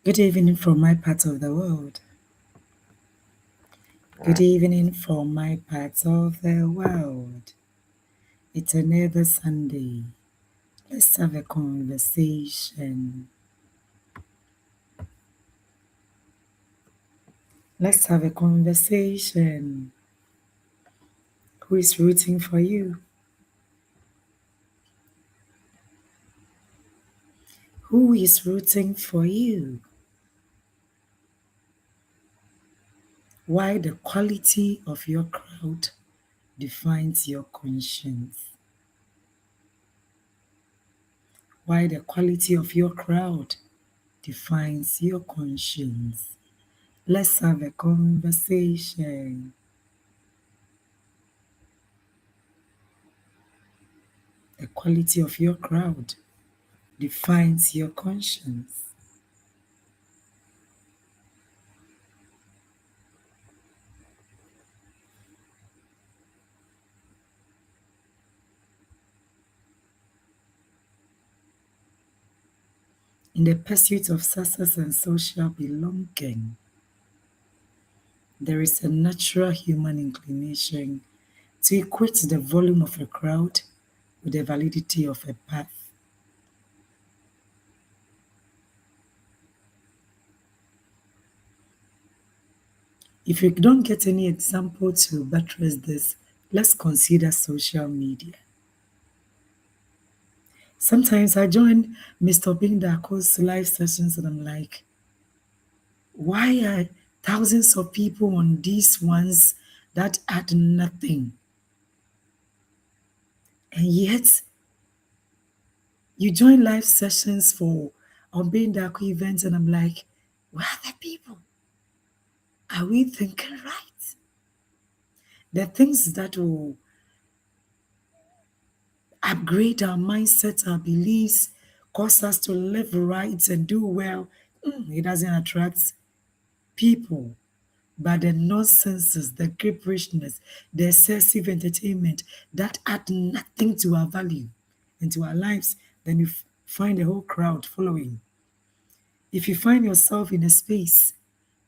Good evening from my part of the world. Good evening from my part of the world. It's another Sunday. Let's have a conversation. Let's have a conversation. Who is rooting for you? Who is rooting for you? Why the quality of your crowd defines your conscience? Why the quality of your crowd defines your conscience? Let's have a conversation. The quality of your crowd defines your conscience. In the pursuit of success and social belonging, there is a natural human inclination to equate the volume of a crowd with the validity of a path. If you don't get any example to buttress this, let's consider social media. Sometimes I join Mr. Bindako's live sessions and I'm like, why are thousands of people on these ones that add nothing? And yet, you join live sessions for Obindaku events, and I'm like, where are the people? Are we thinking right? The things that will upgrade our mindset, our beliefs, cause us to live right and do well, it doesn't attract people. But the nonsenses, the gibbrishness, the excessive entertainment that add nothing to our value and to our lives, then you find a whole crowd following. If you find yourself in a space,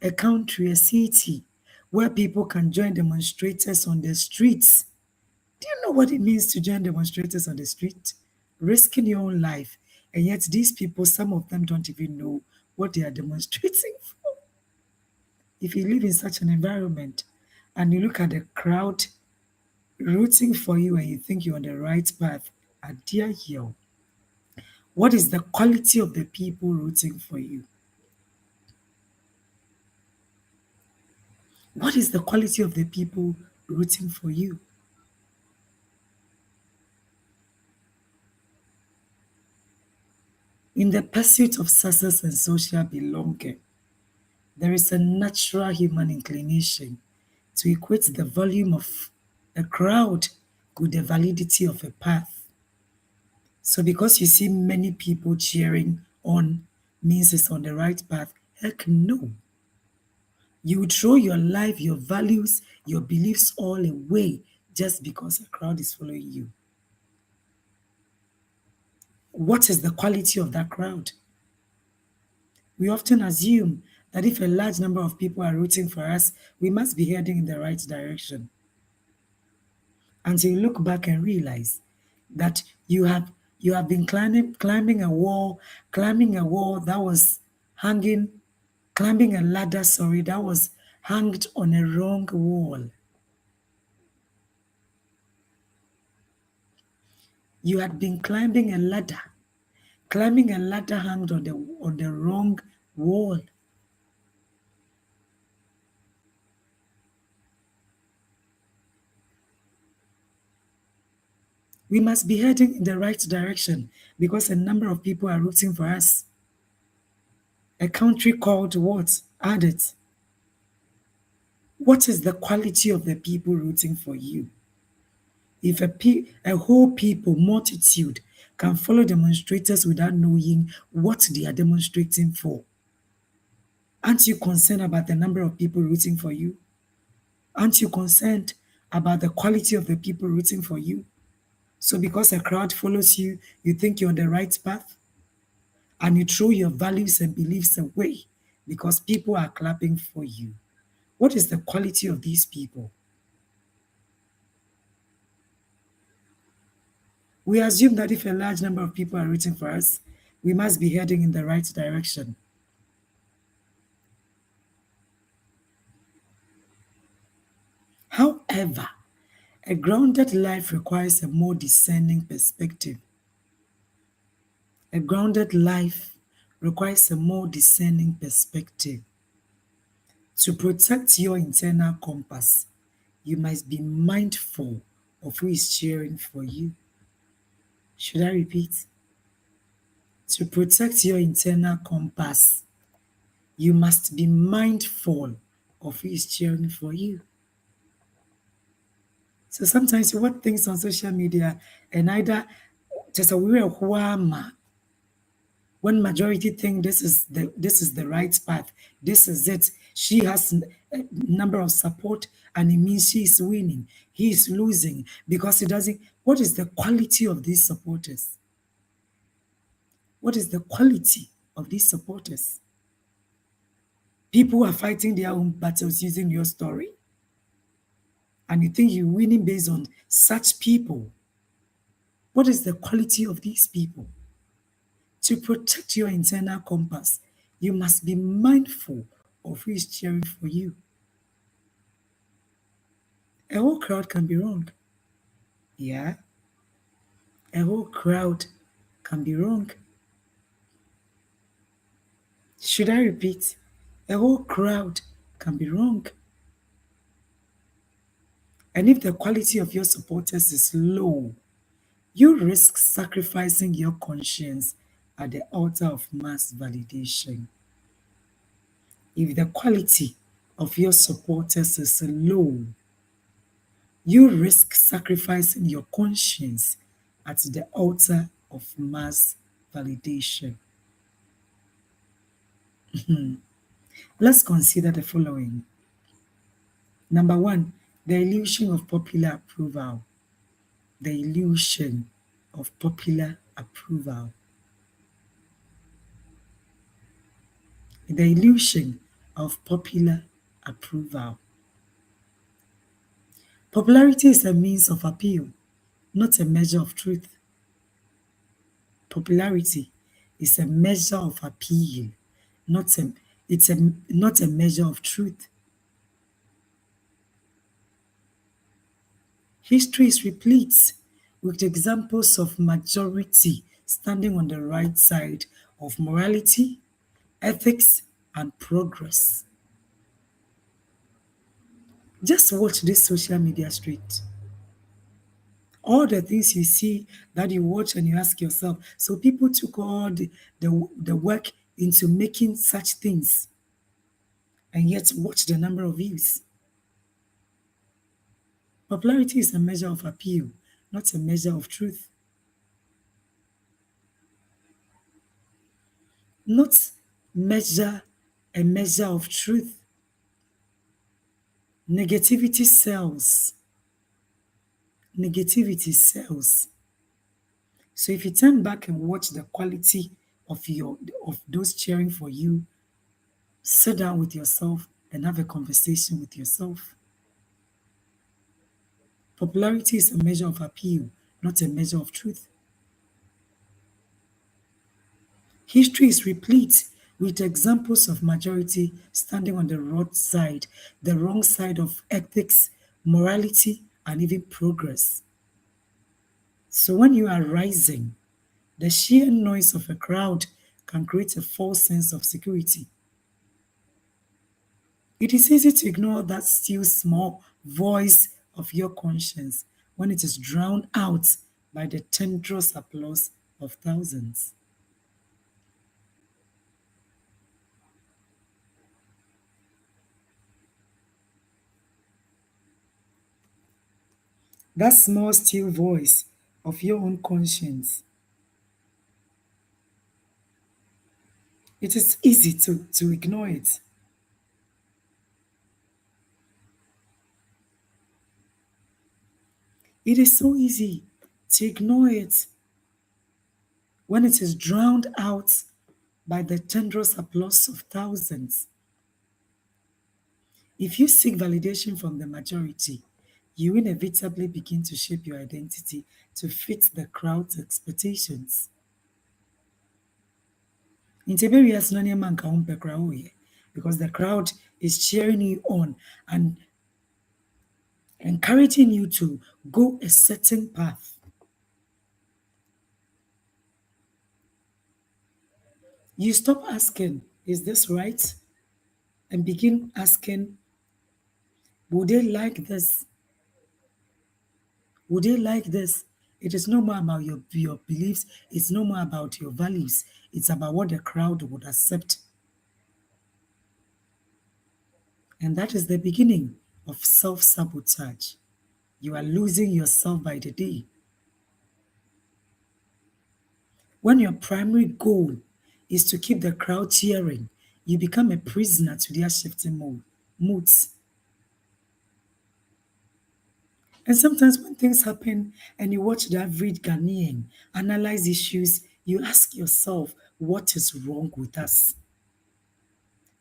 a country, a city where people can join demonstrators on the streets, do you know what it means to join demonstrators on the street? Risking your own life. And yet, these people, some of them don't even know what they are demonstrating for. If you live in such an environment and you look at the crowd rooting for you and you think you're on the right path, dear you, what is the quality of the people rooting for you? What is the quality of the people rooting for you? In the pursuit of success and social belonging, there is a natural human inclination to equate the volume of a crowd with the validity of a path. So because you see many people cheering on means it's on the right path, heck no. You would throw your life, your values, your beliefs all away just because a crowd is following you. What is the quality of that crowd? We often assume that if a large number of people are rooting for us, we must be heading in the right direction. Until you look back and realize that you have been climbing a wall that was hanging, climbing a ladder, sorry, that was hanged on a wrong wall. You had been climbing a ladder hanged on the wrong wall. We must be heading in the right direction because a number of people are rooting for us. A country called what? Add it. What is the quality of the people rooting for you? If a whole people, multitude, can follow demonstrators without knowing what they are demonstrating for, aren't you concerned about the number of people rooting for you? Aren't you concerned about the quality of the people rooting for you? So because a crowd follows you, you think you're on the right path? and you throw your values and beliefs away because people are clapping for you. What is the quality of these people? We assume that if a large number of people are rooting for us, we must be heading in the right direction. However, a grounded life requires a more discerning perspective. A grounded life requires a more discerning perspective. To protect your internal compass, you must be mindful of who is cheering for you. Should I repeat? To protect your internal compass, you must be mindful of who is cheering for you. So sometimes you watch things on social media and either just a weird when majority think this is the right path, this is it. She has a number of support and it means she is winning. He is losing because he doesn't. What is the quality of these supporters? What is the quality of these supporters? People are fighting their own battles using your story, and you think you're winning based on such people. What is the quality of these people? To protect your internal compass, you must be mindful of who is cheering for you. A whole crowd can be wrong. Yeah, a whole crowd can be wrong. Should I repeat? A whole crowd can be wrong. And if the quality of your supporters is low, you risk sacrificing your conscience at the altar of mass validation. If the quality of your supporters is low, you risk sacrificing your conscience at the altar of mass validation. Let's consider the following. Number one, the illusion of popular approval. The illusion of popular approval. The illusion of popular approval. Popularity is a means of appeal, not a measure of truth. Popularity is a measure of appeal, not a, not a measure of truth. History is replete with examples of majority standing on the right side of morality, ethics, and progress. Just watch this social media street. All the things you see that you watch and you ask yourself, so people took all the work into making such things, and yet watch the number of views. Popularity is a measure of appeal, not a measure of truth. Not measure a measure of truth. Negativity sells. Negativity sells. So if you turn back and watch the quality of those cheering for you, sit down with yourself and have a conversation with yourself. Popularity is a measure of appeal, not a measure of truth. History is replete with examples of majority standing on the wrong side of ethics, morality, and even progress. So when you are rising, the sheer noise of a crowd can create a false sense of security. It is easy to ignore that still small voice of your conscience when it is drowned out by the thunderous applause of thousands. That small still voice of your own conscience, it is easy to ignore it. It is so easy to ignore it when it is drowned out by the thunderous applause of thousands. If you seek validation from the majority, you inevitably begin to shape your identity to fit the crowd's expectations. Nti ebewiase no nneɛma nka ho mpɛ koraa woyɛ, because the crowd is cheering you on and encouraging you to go a certain path. You stop asking, is this right? And begin asking, would they like this? Would they like this? It is no more about your beliefs, it's no more about your values, it's about what the crowd would accept. And that is the beginning of self sabotage. You are losing yourself by the day. When your primary goal is to keep the crowd cheering, you become a prisoner to their shifting moods. And sometimes when things happen and you watch the average Ghanaian analyze issues, you ask yourself, what is wrong with us?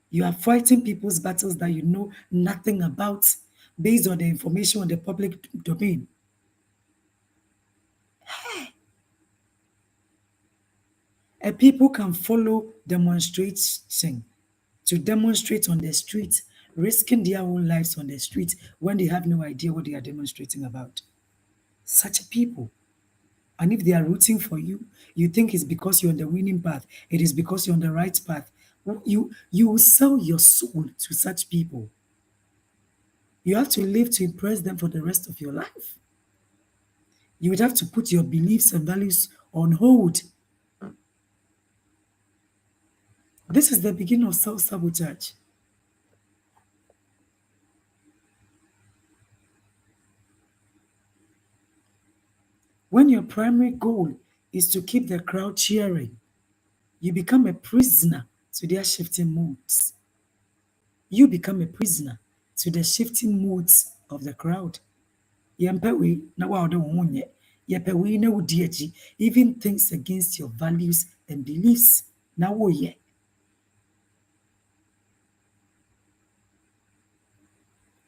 You are fighting people's battles that you know nothing about based on the information on the public domain. And people can follow demonstration to demonstrate on the street, risking their own lives on the street when they have no idea what they are demonstrating about. Such people. And if they are rooting for you, you think it's because you're on the winning path. It is because you're on the right path. You will sell your soul to such people. You have to live to impress them for the rest of your life. You would have to put your beliefs and values on hold. This is the beginning of self-sabotage. When your primary goal is to keep the crowd cheering, you become a prisoner to their shifting moods. You become a prisoner to the shifting moods of the crowd. Yɛmpɛ wei na woa wode wo ho nyɛ. Yɛpɛ wei na wodi akyi. Even things against your values and beliefs na woyɛ.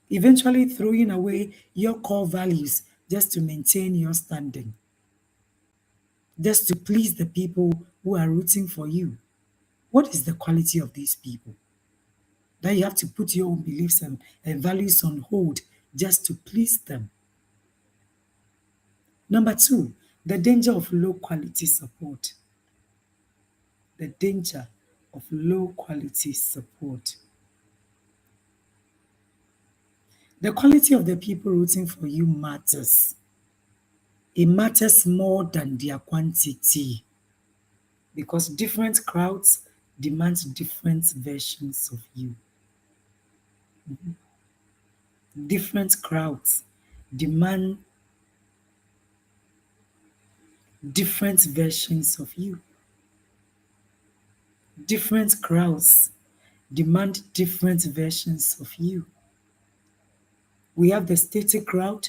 Eventually throwing away your core values just to maintain your standing, just to please the people who are rooting for you. What is the quality of these people? That you have to put your own beliefs and values on hold just to please them. Number two, the danger of low quality support. The danger of low quality support. The quality of the people rooting for you matters. It matters more than their quantity because different crowds demand different versions of you. Different crowds demand different versions of you. Different crowds demand different versions of you. We have the static crowd,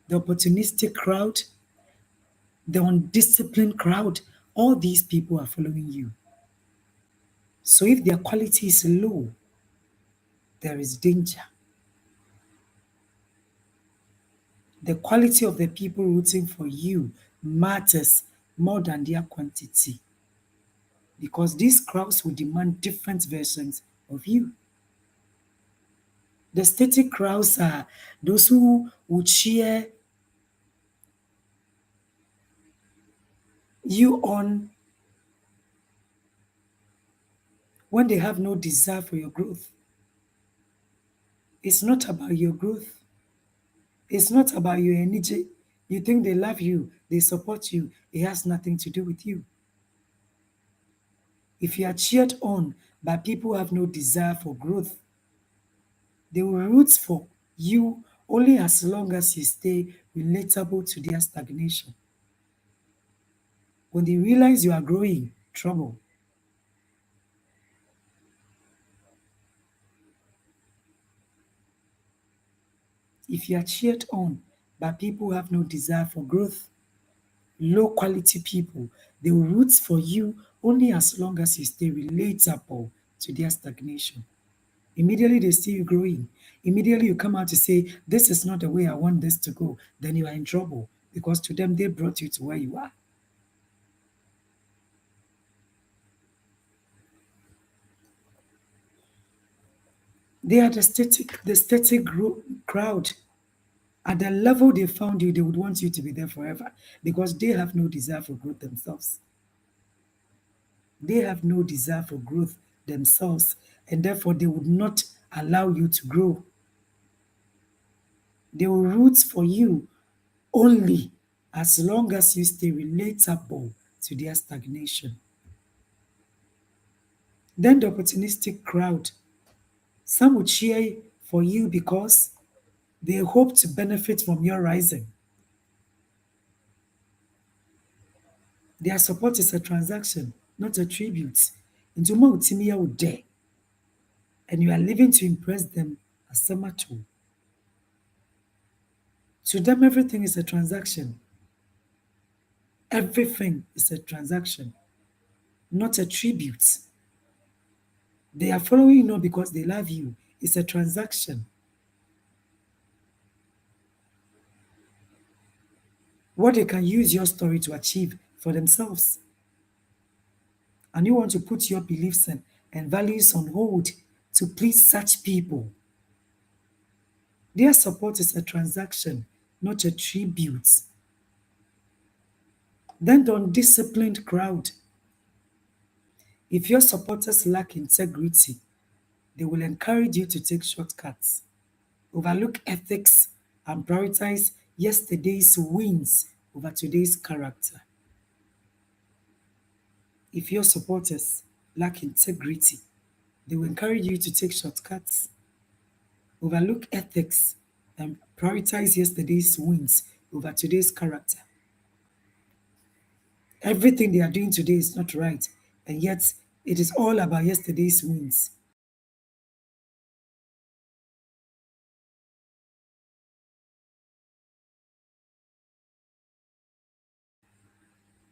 the opportunistic crowd, the undisciplined crowd. All these people are following you. So if their quality is low, there is danger. The quality of the people rooting for you matters more than their quantity because these crowds will demand different versions of you. The static crowds are those who will cheer you on when they have no desire for your growth. It's not about your growth. It's not about your energy. You think they love you, they support you. It has nothing to do with you. If you are cheered on by people who have no desire for growth, they will root for you only as long as you stay relatable to their stagnation. When they realize you are growing, trouble. If you are cheered on by people who have no desire for growth, low quality people. They will root for you only as long as you stay relatable to their stagnation. Immediately they see you growing. Immediately you come out to say, this is not the way I want this to go. Then you are in trouble because to them they brought you to where you are. They are the static crowd. At the level they found you, they would want you to be there forever because they have no desire for growth themselves. They have no desire for growth themselves, and therefore they would not allow you to grow. They will root for you only as long as you stay relatable to their stagnation. Then the opportunistic crowd. Some will cheer for you because they hope to benefit from your rising. Their support is a transaction, not a tribute. Into more utimiya would dare, and you are living to impress them as samato. To them, everything is a transaction. Everything is a transaction, not a tribute. They are following you not because they love you. It's a transaction. What they can use your story to achieve for themselves. And you want to put your beliefs and values on hold to please such people. Their support is a transaction, not a tribute. Then the undisciplined crowd. If your supporters lack integrity, they will encourage you to take shortcuts, overlook ethics, and prioritize yesterday's wins over today's character. If your supporters lack integrity, they will encourage you to take shortcuts, overlook ethics, and prioritize yesterday's wins over today's character. Everything they are doing today is not right, and yet it is all about yesterday's wins.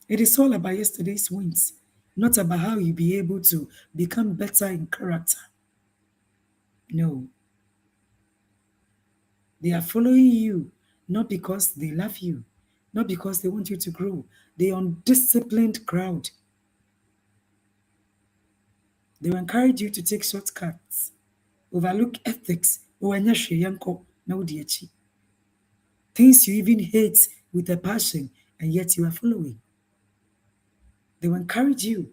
It is all about yesterday's wins, not about how you be able to become better in character. No, they are following you not because they love you, not because they want you to grow. The undisciplined crowd. They will encourage you to take shortcuts, overlook ethics, things you even hate with a passion, and yet you are following. They will encourage you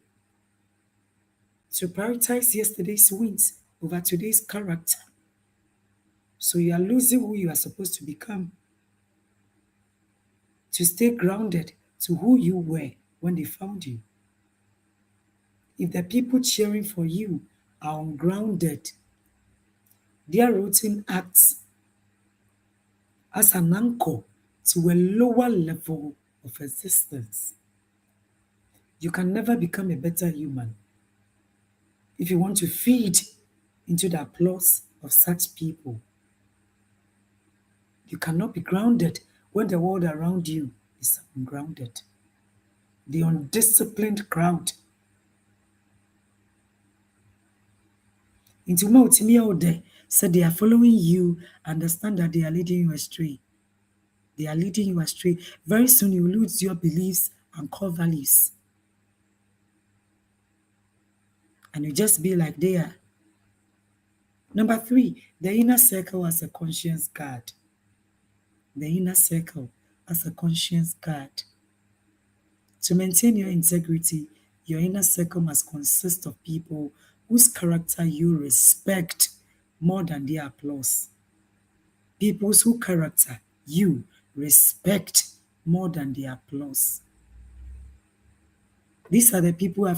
to prioritize yesterday's wins over today's character. So you are losing who you are supposed to become, to stay grounded to who you were when they found you. If the people cheering for you are ungrounded, their routine acts as an anchor to a lower level of existence. You can never become a better human if you want to feed into the applause of such people. You cannot be grounded when the world around you is ungrounded. The undisciplined crowd. Into Mautimi said they are following you, understand that they are leading you astray. They are leading you astray. Very soon you lose your beliefs and core values. And you just be like they are. Number 3, the inner circle as a conscience guard. The inner circle as a conscience guard. To maintain your integrity, your inner circle must consist of people whose character you respect more than their applause. People whose character you respect more than their applause. These are the people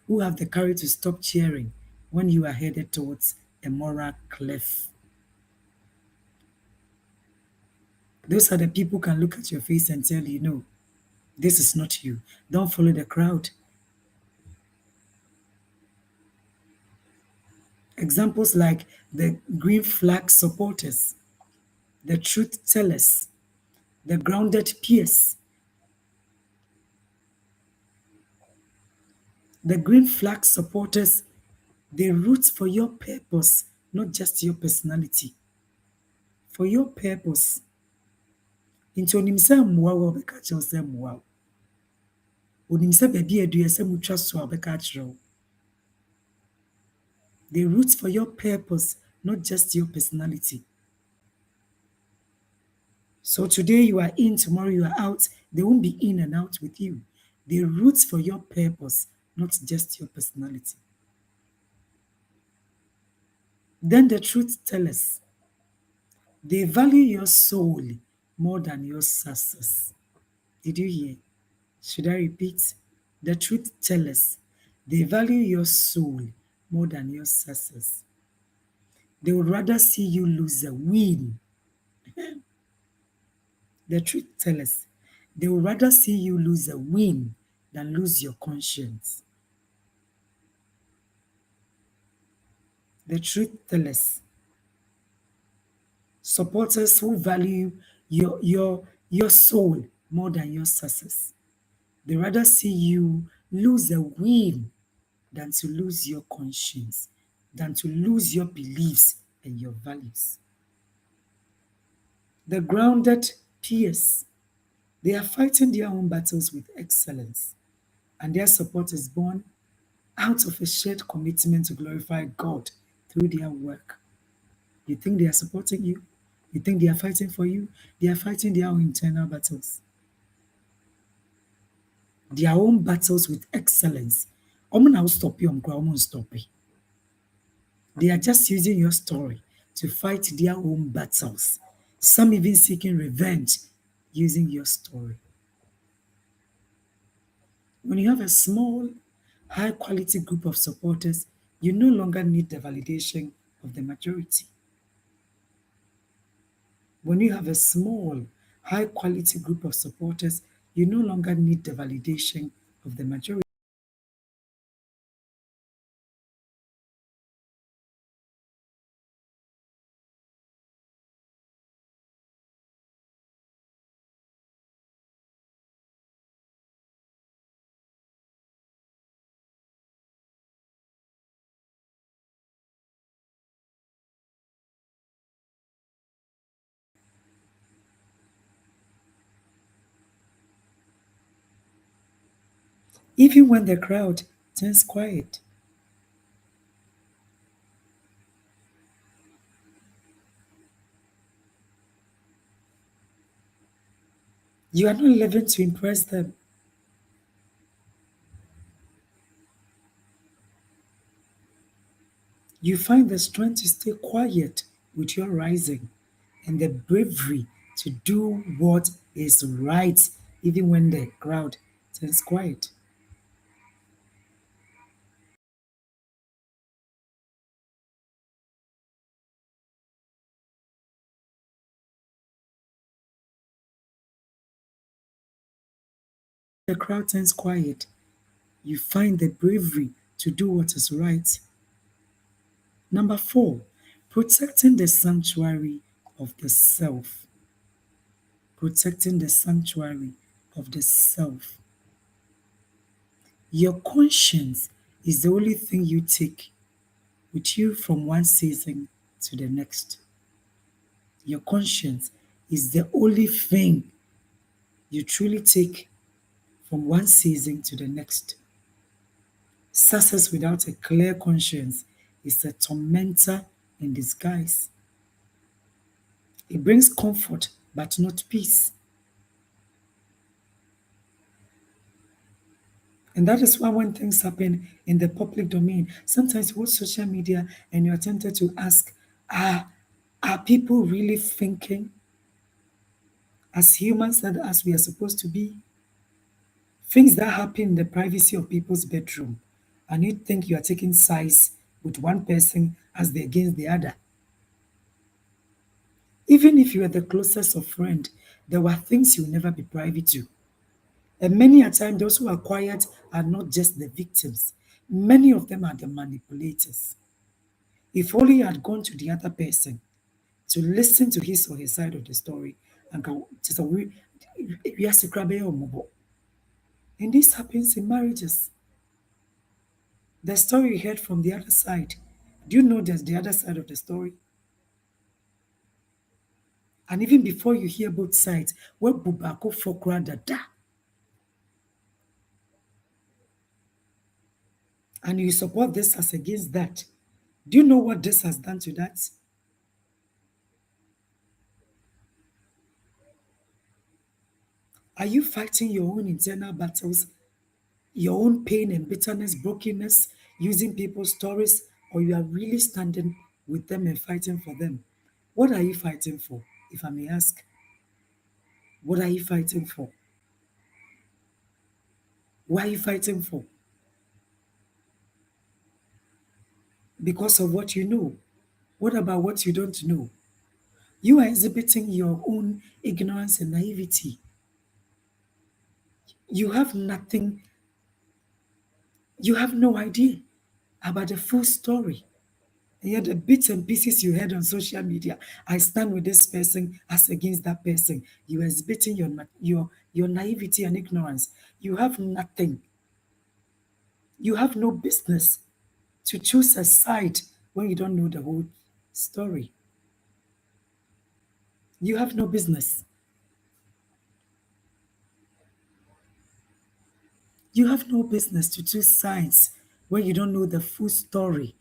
who have the courage to stop cheering when you are headed towards a moral cliff. Those are the people who can look at your face and tell you, no, this is not you. Don't follow the crowd. Examples like the green flag supporters, the truth tellers, the grounded peers, The green flag supporters, they root for your purpose, not just your personality. For your purpose. Nti onim sɛ mmoa wo a ɔbɛka kyerɛw sɛ mmoa wo. Onim sɛ baabi a adua sɛ mutwa so a ɔbɛka akyerɛ wo. They root for your purpose, not just your personality. So today you are in, tomorrow you are out. They won't be in and out with you. They root for your purpose, not just your personality. Then the truth tellers, they value your soul more than your success. Did you hear? Should I repeat? The truth tellers, they value your soul more than your success. They would rather see you lose a win. The truth tellers, they would rather see you lose a win than lose your conscience. The truth tellers, supporters who value your soul more than your success. They rather see you lose a win than to lose your conscience, than to lose your beliefs and your values. The grounded peers, they are fighting their own battles with excellence, and their support is born out of a shared commitment to glorify God through their work. You think they are supporting you? You think they are fighting for you? They are fighting their own internal battles. Their own battles with excellence. Omo na wo stop you, omo stop you. They are just using your story to fight their own battles. Some even seeking revenge using your story. When you have a small, high quality group of supporters, you no longer need the validation of the majority. When you have a small, high quality group of supporters, you no longer need the validation of the majority. Even when the crowd turns quiet, you are not living to impress them. You find the strength to stay quiet with your rising and the bravery to do what is right, even when the crowd turns quiet. The crowd turns quiet. You find the bravery to do what is right. Number four, protecting the sanctuary of the self. Protecting the sanctuary of the self. Your conscience is the only thing you take with you from one season to the next. Your conscience is the only thing you truly take from one season to the next. Success without a clear conscience is a tormentor in disguise. It brings comfort but not peace. And that is why when things happen in the public domain, sometimes you watch social media and you're tempted to ask, are, are people really thinking as humans that as we are supposed to be? Things that happen in the privacy of people's bedroom, and you think you are taking sides with one person as they against the other. Even if you are the closest of friend, there were things you'll never be privy to. And many a time, those who are quiet are not just the victims. Many of them are the manipulators. If only you had gone to the other person to listen to his or her side of the story, and just we are and this happens in marriages. The story you heard from the other side. Do you know there's the other side of the story? And even before you hear both sides, where Bubako Fokra Dada, and you support this as against that. Do you know what this has done to that? Are you fighting your own internal battles, your own pain and bitterness, brokenness, using people's stories, or you are really standing with them and fighting for them? What are you fighting for, if I may ask? What are you fighting for? Why are you fighting for? Because of what you know. What about what you don't know? You are exhibiting your own ignorance and naivety. You have nothing, you have no idea about the full story. And yet, the bits and pieces you heard on social media, I stand with this person as against that person. You are exhibiting your naivety and ignorance. You have nothing. You have no business to choose a side when you don't know the whole story. You have no business. You have no business to choose sides when you don't know the full story.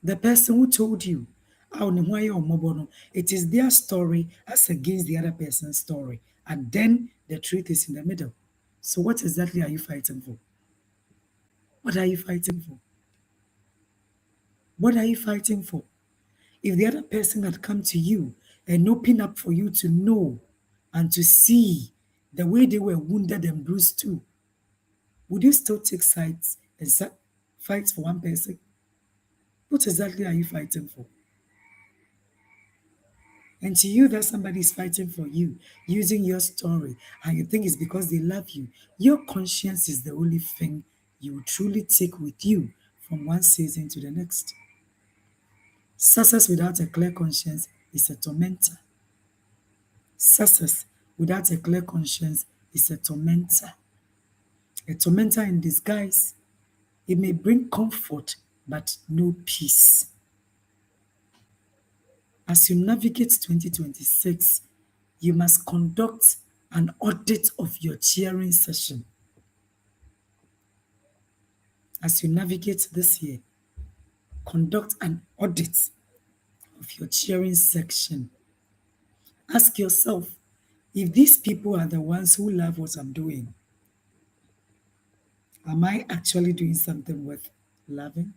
The person who told you, "Ah, ne ho ayɛ ɔmmɔbɔ no," it is their story as against the other person's story. And then the truth is in the middle. So what exactly are you fighting for? What are you fighting for? What are you fighting for? If the other person had come to you and opened up for you to know and to see the way they were wounded and bruised too, would you still take sides and fight for one person? What exactly are you fighting for? And to you, that somebody is fighting for you, using your story, and you think it's because they love you, your conscience is the only thing you will truly take with you from one season to the next. Success without a clear conscience is a tormentor. Success without a clear conscience is a tormentor. A tormentor in disguise. It may bring comfort, but no peace. As you navigate 2026, you must conduct an audit of your cheering session. As you navigate this year, conduct an audit of your cheering section. Ask yourself, if these people are the ones who love what I'm doing, am I actually doing something worth loving?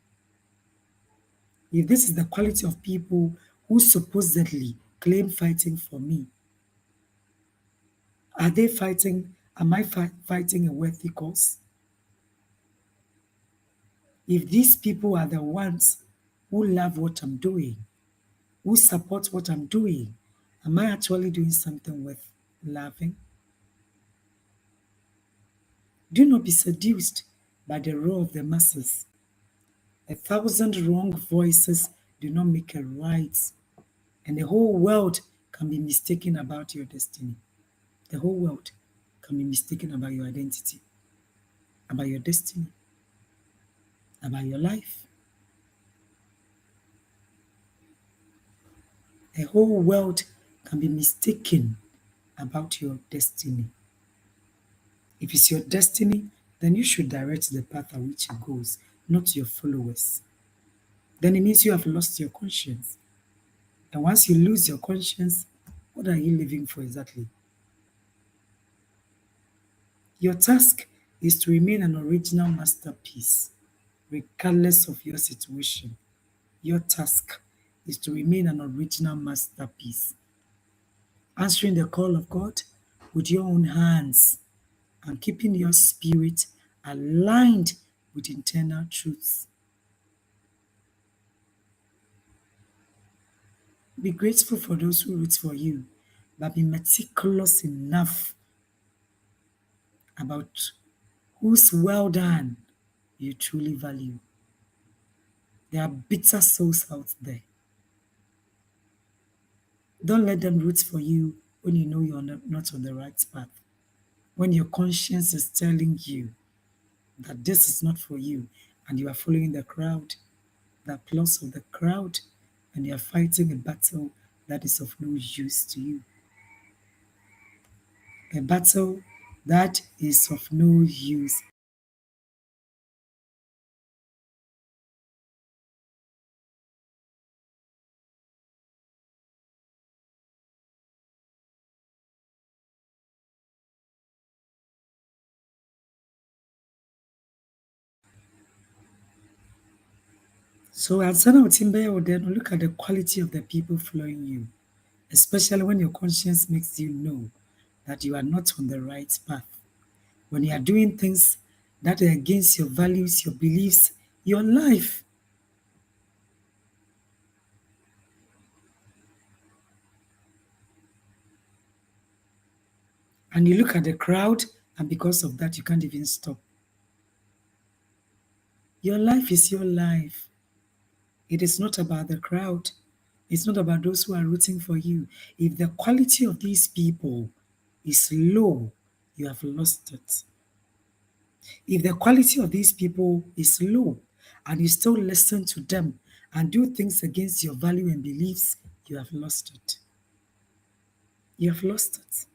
If this is the quality of people who supposedly claim fighting for me, are they fighting? Am I fighting a worthy cause? If these people are the ones who love what I'm doing, who support what I'm doing, am I actually doing something worth loving? Do not be seduced by the roar of the masses. 1,000 wrong voices do not make a right, and the whole world can be mistaken about your destiny. The whole world can be mistaken about your identity, about your destiny, about your life. The whole world can be mistaken about your destiny. If it's your destiny, then you should direct the path at which it goes, not your followers. Then it means you have lost your conscience. And once you lose your conscience, what are you living for exactly? Your task is to remain an original masterpiece, regardless of your situation. Your task is to remain an original masterpiece, answering the call of God with your own hands and keeping your spirit aligned with internal truths. Be grateful for those who root for you, but be meticulous enough about whose well done you truly value. There are bitter souls out there. Don't let them root for you when you know you're not on the right path. When your conscience is telling you that this is not for you and you are following the crowd, the applause of the crowd, and you are fighting a battle that is of no use to you. A battle that is of no use. So at Sana Otimbe, then look at the quality of the people following you, especially when your conscience makes you know that you are not on the right path. When you are doing things that are against your values, your beliefs, your life, and you look at the crowd, and because of that, you can't even stop. Your life is your life. It is not about the crowd. It's not about those who are rooting for you. If the quality of these people is low, you have lost it. If the quality of these people is low and you still listen to them and do things against your value and beliefs, you have lost it. You have lost it.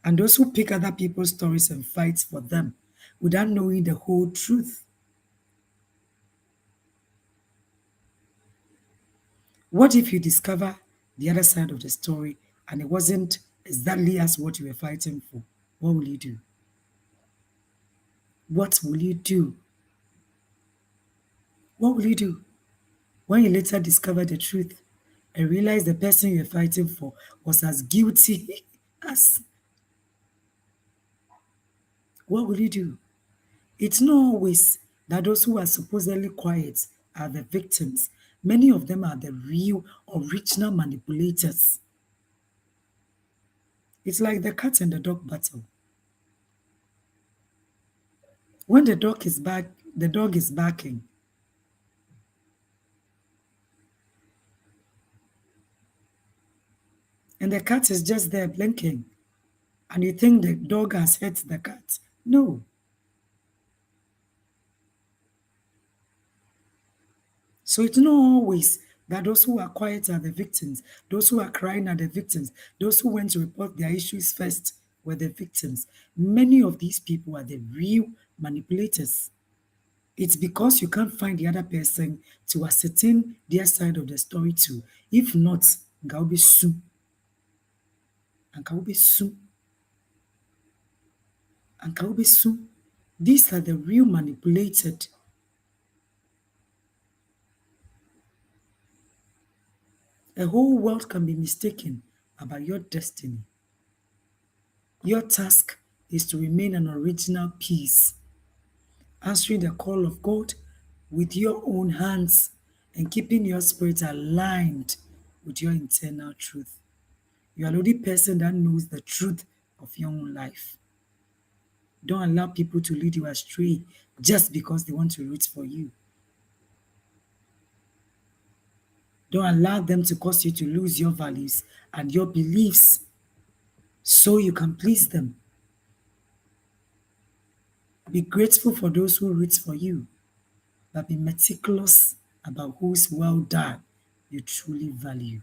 And those who pick other people's stories and fight for them without knowing the whole truth. What if you discover the other side of the story and it wasn't exactly as what you were fighting for? What will you do? What will you do? What will you do when you later discover the truth and realize the person you're fighting for was as guilty as? What will you do? It's not always that those who are supposedly quiet are the victims. Many of them are the real, original manipulators. It's like the cat and the dog battle. When the dog is barking, and the cat is just there blinking, and you think the dog has hurt the cat. No. So it's not always that those who are quiet are the victims, those who are crying are the victims, those who went to report their issues first were the victims. Many of these people are the real manipulators. It's because you can't find the other person to ascertain their side of the story too. If not, Gaubi Su and Gaubi Su and Gaubi Su. These are the real manipulated. A whole world can be mistaken about your destiny. Your task is to remain an original piece, answering the call of God with your own hands and keeping your spirit aligned with your internal truth. You are the only person that knows the truth of your own life. Don't allow people to lead you astray just because they want to root for you. Don't allow them to cause you to lose your values and your beliefs so you can please them. Be grateful for those who root for you, but be meticulous about whose well done you truly value.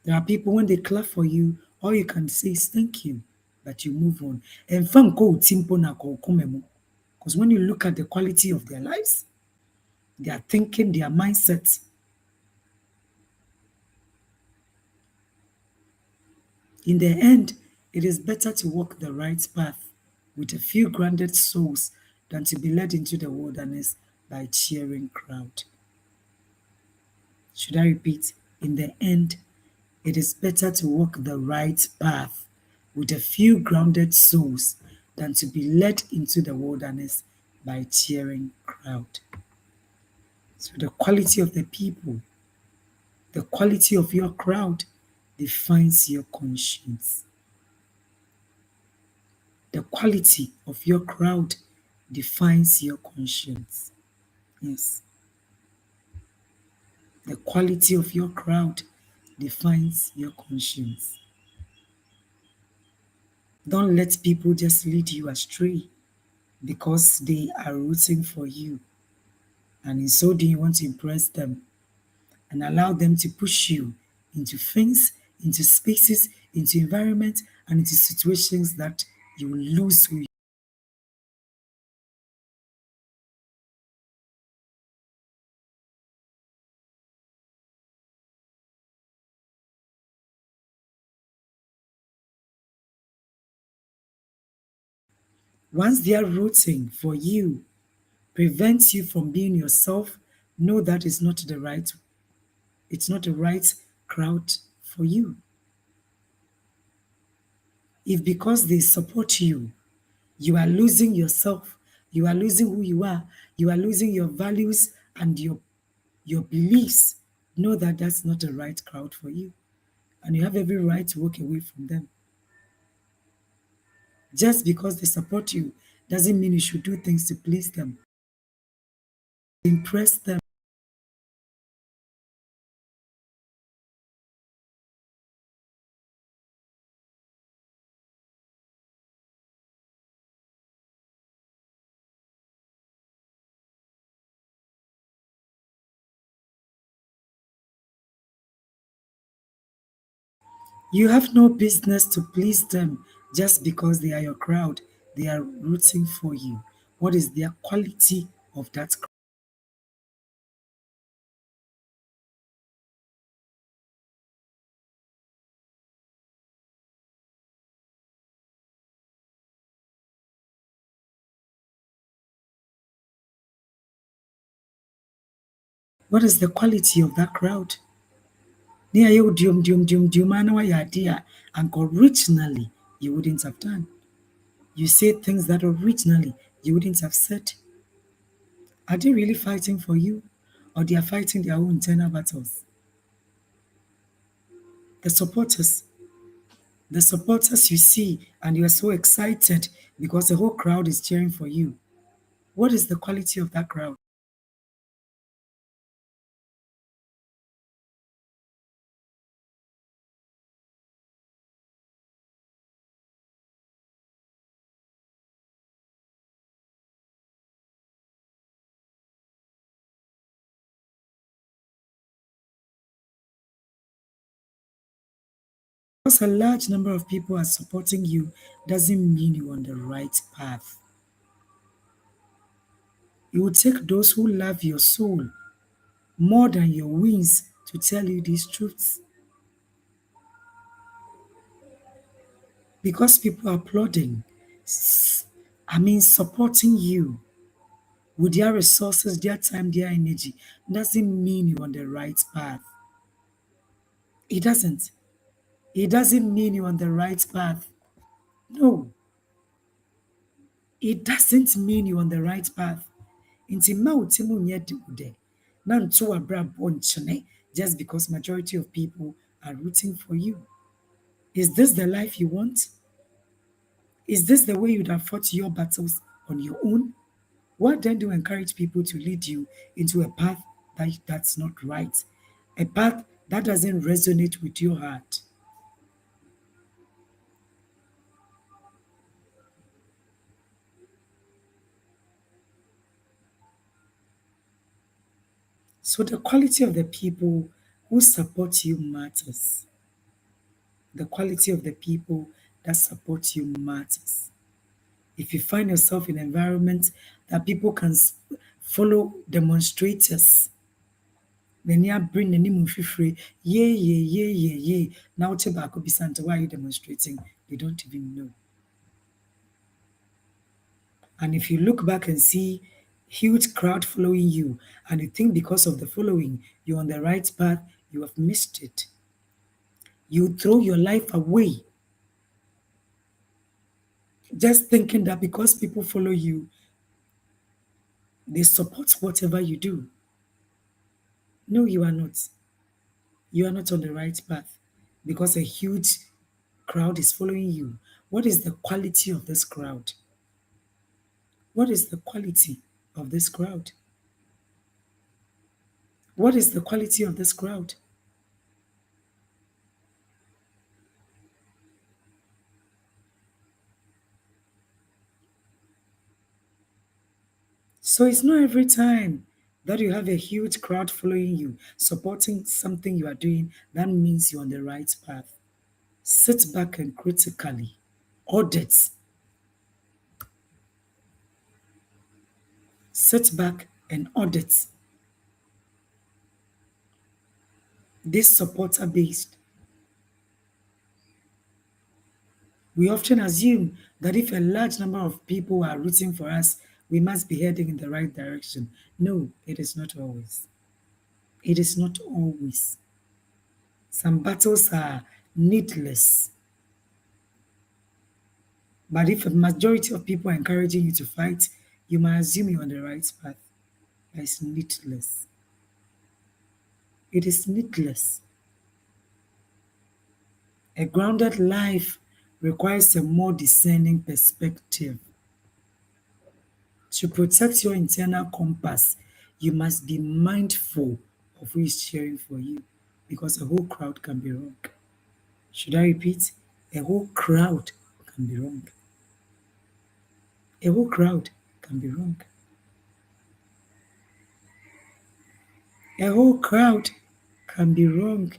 There are people when they clap for you, all you can say is thank you, but you move on. And because when you look at the quality of their lives, their thinking, their mindset, in the end, it is better to walk the right path with a few grounded souls than to be led into the wilderness by a cheering crowd. Should I repeat? In the end, it is better to walk the right path with a few grounded souls than to be led into the wilderness by a cheering crowd. So the quality of the people, the quality of your crowd defines your conscience. The quality of your crowd defines your conscience. Yes. The quality of your crowd defines your conscience. Don't let people just lead you astray because they are rooting for you. And in so doing, you want to impress them and allow them to push you into things, into spaces, into environments, and into situations that you will lose who you. Once they are rooting for you, prevents you from being yourself, know that it's not the right crowd for you. If because they support you, you are losing yourself, you are losing who you are losing your values and your beliefs, know that that's not the right crowd for you. And you have every right to walk away from them. Just because they support you doesn't mean you should do things to please them, impress them. You have no business to please them just because they are your crowd. They are rooting for you. What is their quality of that? What is the quality of that crowd? Near you, idea, and originally you wouldn't have done. You say things that originally you wouldn't have said. Are they really fighting for you? Or they are fighting their own internal battles? The supporters, the supporters you see, and you are so excited because the whole crowd is cheering for you. What is the quality of that crowd? Because a large number of people are supporting you doesn't mean you're on the right path. It will take those who love your soul more than your wins to tell you these truths. Because people are applauding, supporting you with their resources, their time, their energy, doesn't mean you're on the right path. It doesn't. It doesn't mean you're on the right path. No, it doesn't mean you're on the right path. Nti mma wo ti mu nyɛ de wo dɛ, na nto w'abrabɔ nkyene just because majority of people are rooting for you. Is this the life you want? Is this the way you'd have fought your battles on your own? Why then do you encourage people to lead you into a path that's not right? A path that doesn't resonate with your heart? So the quality of the people who support you matters. The quality of the people that support you matters. If you find yourself in environments that people can follow demonstrators, then you bring the name free, yeah, yeah, yeah, yeah, yeah. Now, Tobacco Bisanta, why are you demonstrating? They don't even know. And if you look back and see huge crowd following you, and you think because of the following you're on the right path, you have missed it. You throw your life away just thinking that because people follow you, they support whatever you do. No, you are not. You are not on the right path because a huge crowd is following you. What is the quality of this crowd? What is the quality of this crowd? What is the quality of this crowd? So it's not every time that you have a huge crowd following you, supporting something you are doing, that means you're on the right path. Sit back and critically audit. Sit back and audit this supporter based. We often assume that if a large number of people are rooting for us, we must be heading in the right direction. No, it is not always. It is not always. Some battles are needless. But if a majority of people are encouraging you to fight, you might assume you're on the right path. But it's needless. It is needless. A grounded life requires a more discerning perspective. To protect your internal compass, you must be mindful of who is cheering for you because a whole crowd can be wrong. Should I repeat? A whole crowd can be wrong. A whole crowd can be wrong. A whole crowd can be wrong.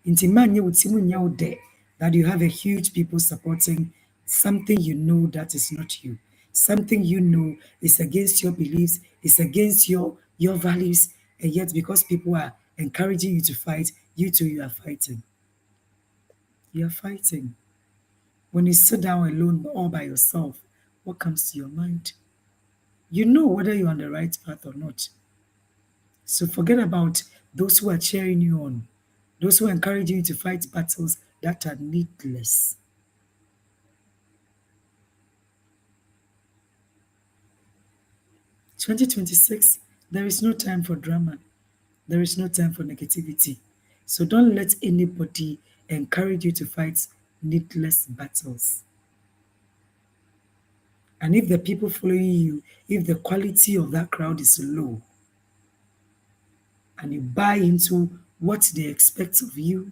Nti manyɛ wo tirim nyɛ wo dɛ that you have a huge people supporting something you know that is not you. Something you know is against your beliefs, is against your values, and yet because people are encouraging you to fight, you too you are fighting. You are fighting. When you sit down alone all by yourself, what comes to your mind? You know whether you're on the right path or not. So forget about those who are cheering you on, those who encourage you to fight battles that are needless. In 2026, there is no time for drama. There is no time for negativity. So don't let anybody encourage you to fight needless battles. And if the people following you, if the quality of that crowd is low, and you buy into what they expect of you,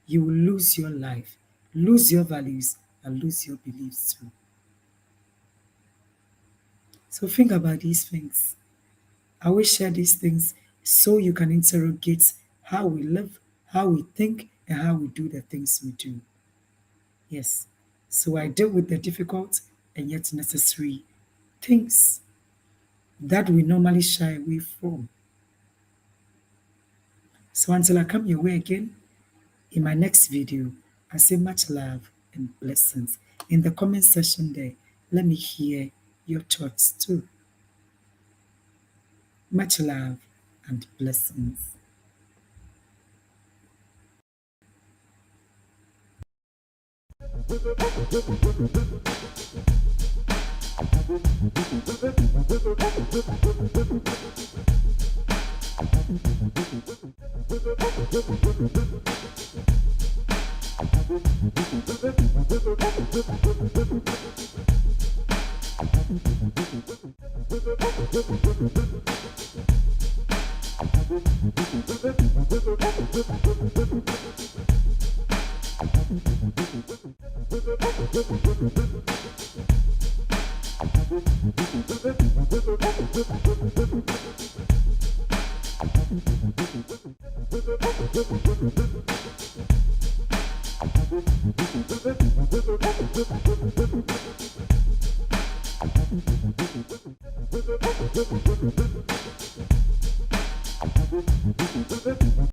you will lose your life, lose your values, and lose your beliefs too. So think about these things. I will share these things so you can interrogate how we live, how we think, and how we do the things we do. Yes. So I deal with the difficult and yet necessary things that we normally shy away from. So until I come your way again, in my next video, I say much love and blessings. In the comment section there, let me hear your thoughts too. Much love and blessings.